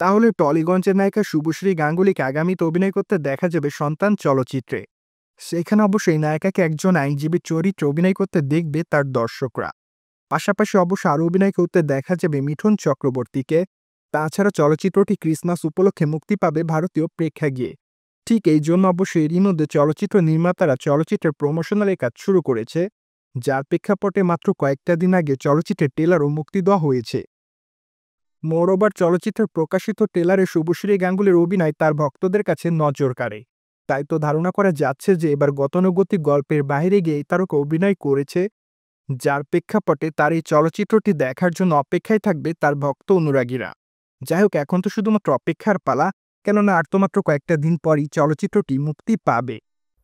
তাহলে টলিগঞ্জের নায়িকা শুভশ্রী গাঙ্গুলিকে আগামীতে অভিনয় করতে দেখা যাবে সন্তান চলচ্চিত্রে। সেখানে অবশ্যই নায়িকাকে একজন আইনজীবীর চরিত্রে অভিনয় করতে দেখবে তার দর্শকরা। পাশাপাশি অবশ্য আরও অভিনয় করতে দেখা যাবে মিঠুন চক্রবর্তীকে। তাছাড়া চলচ্চিত্রটি ক্রিসমাস উপলক্ষে মুক্তি পাবে ভারতীয় প্রেক্ষাগৃহে। ঠিক এই জন্য অবশ্য এরই মধ্যে চলচ্চিত্র নির্মাতারা চলচ্চিত্রের প্রমোশনাল কাজ শুরু করেছে, যার প্রেক্ষাপটে মাত্র কয়েকটা দিন আগে চলচ্চিত্রের ট্রেলারও মুক্তি দেওয়া হয়েছে। মোরওভার চলচ্চিত্রের প্রকাশিত ট্রেলারে শুভশ্রী গাঙ্গুলির অভিনয় তার ভক্তদের কাছে নজর কাড়ে। তাই তো ধারণা করা যাচ্ছে যে এবার গতানুগতিক গল্পের বাইরে গিয়ে তারকা অভিনয় করেছে, যার প্রেক্ষাপটে তার এই চলচ্চিত্রটি দেখার জন্য অপেক্ষায় থাকবে তার ভক্ত অনুরাগীরা। যাই হোক, এখন তো শুধুমাত্র অপেক্ষার পালা, কেননা আর তো মাত্র কয়েকটা দিন পরই চলচ্চিত্রটি মুক্তি পাবে।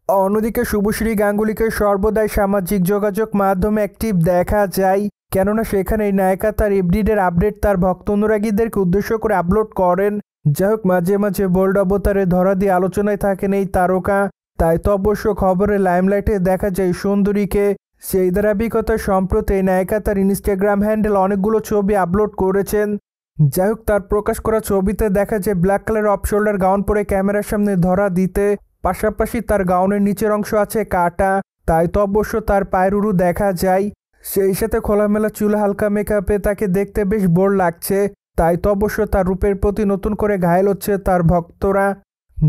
অন্যদিকে শুভশ্রী গাঙ্গুলিকে সর্বদাই সামাজিক যোগাযোগ মাধ্যমে অ্যাক্টিভ দেখা যায়, কেননা সেখানে এই নায়িকা তার এভরিডের আপডেট তার ভক্ত অনুরাগীদেরকে উদ্দেশ্য করে আপলোড করেন। যাই হোক, মাঝে মাঝে বোল্ড অবতারে ধরা দিয়ে আলোচনায় থাকেন এই তারকা। তাই তো অবশ্য খবরের লাইমলাইটে দেখা যায় সুন্দরীকে। সেই ধারাবাহিকতা সম্প্রতি এই নায়িকা তার ইনস্টাগ্রাম হ্যান্ডেল অনেকগুলো ছবি আপলোড করেছেন। যাই হোক, তার প্রকাশ করা ছবিতে দেখা যায় black colour off shoulder gown পরে ক্যামেরার সামনে ধরা দিতে, পাশাপাশি তার গাউনের নিচের অংশ আছে কাটা। তাই তো অবশ্য তার পায়ের উরু দেখা যায়। সেই সাথে খোলামেলা চুলে হালকা মেকআপে তাকে দেখতে বেশ বোর লাগছে। তাই তো অবশ্য তার রূপের প্রতি নতুন করে ঘায়েল হচ্ছে তার ভক্তরা,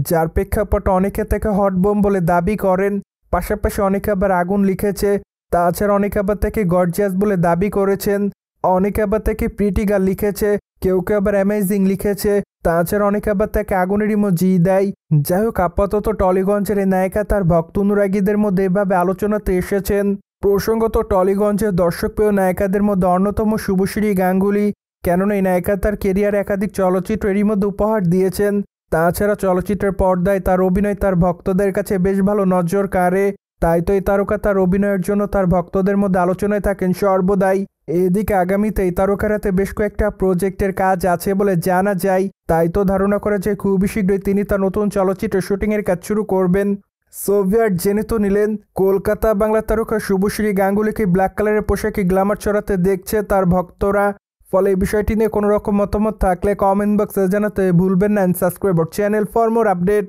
যার প্রেক্ষাপটে অনেকে তাকে হটবোম বলে দাবি করেন। পাশাপাশি অনেকে আবার আগুন লিখেছে। তাছাড়া অনেকে আবার তাকে গর্জিয়াস বলে দাবি করেছেন। অনেকে আবার তাকে প্রিটি গার্ল লিখেছে, কেউ কেউ আবার অ্যামেজিং লিখেছে। তাছাড়া অনেকে আবার তাকে আগুনের ইমোজি দেয়। যাই হোক, আপাতত টলিগঞ্জের এই নায়িকা তার ভক্ত অনুরাগীদের মধ্যে এভাবে আলোচনাতে এসেছেন। প্রসঙ্গত, টলিগঞ্জের দর্শকপ্রিয় নায়িকাদের মধ্যে অন্যতম শুভশ্রী গাঙ্গুলি, কেননা এই নায়িকা তার কেরিয়ারে একাধিক চলচ্চিত্র এরই মধ্যে উপহার দিয়েছেন। তাছাড়া চলচ্চিত্রের পর্দায় তার অভিনয় তার ভক্তদের কাছে বেশ ভালো নজর কাড়ে। তাই তো এই তারকা তার অভিনয়ের জন্য তার ভক্তদের মধ্যে আলোচনায় থাকেন সর্বদাই। এদিকে আগামীতে এই তারকার হাতে বেশ কয়েকটা প্রজেক্টের কাজ আছে বলে জানা যায়। তাই তো ধারণা করা যায় খুবই শীঘ্রই তিনি তার নতুন চলচ্চিত্রের শুটিংয়ের কাজ শুরু করবেন। সোভিয়েট জেনে তো নিলেন, কলকাতা বাংলা তারকা শুভশ্রী গাঙ্গুলিকে ব্ল্যাক কালারের পোশাকে গ্ল্যামার ছড়াতে দেখছে তার ভক্তরা। ফলে এই বিষয়টি নিয়ে কোনো রকম মতামত থাকলে কমেন্ট বক্সে জানাতে ভুলবেন না। Subscribe our channel for more update.